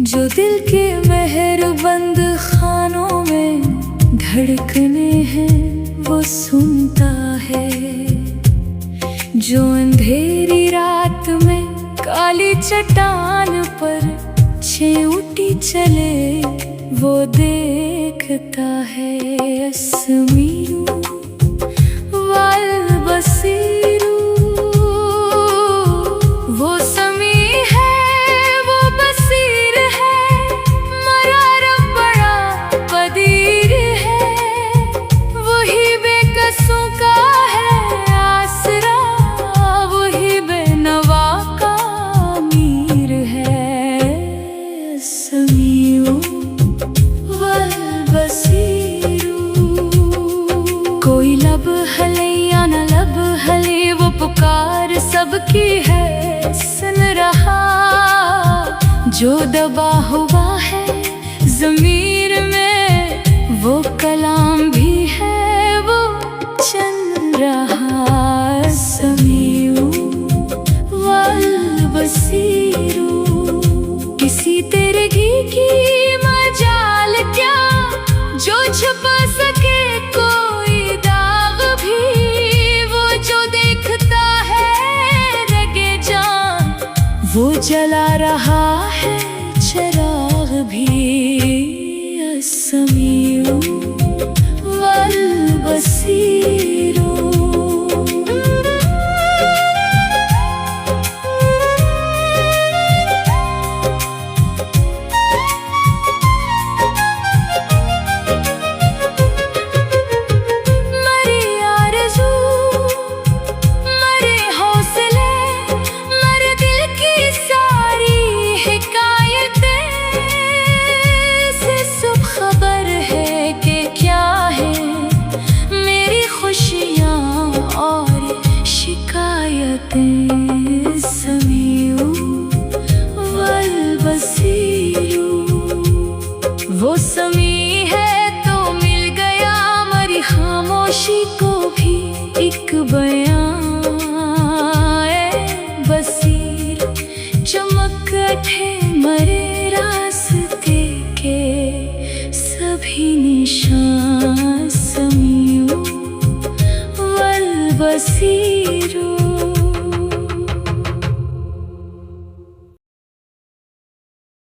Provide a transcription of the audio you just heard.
जो दिल के मेहरबंद खानों में धड़कने हैं वो सुनता है। जो अंधेरी रात में काली चट्टान पर चिंटी चले वो देखता है। अस्मीरु वल बसीरु वो समी है वो बसीर है, मरा रब बड़ा कदीर है। वही बेकसों का है आसरा, वही बेनवा का अमीर है। अस्मीउ वल बसीरु कोई लब हले या न लब हले वो पुकार सबकी है सुन रहा। जो दबा हुआ है ज़मीर में वो कलाम भी है वो चल रहा। समीउ वल बसीरु किसी तेरे घी की मजाल क्या, जो छुपा सके कोई दाग भी। वो जो देखता है रगे जान वो जला रहा है चिराग भी। अस्मीउ वल बसीरु समीउ वल बसीरु वो समी है तो मिल गया मरी खामोशी को।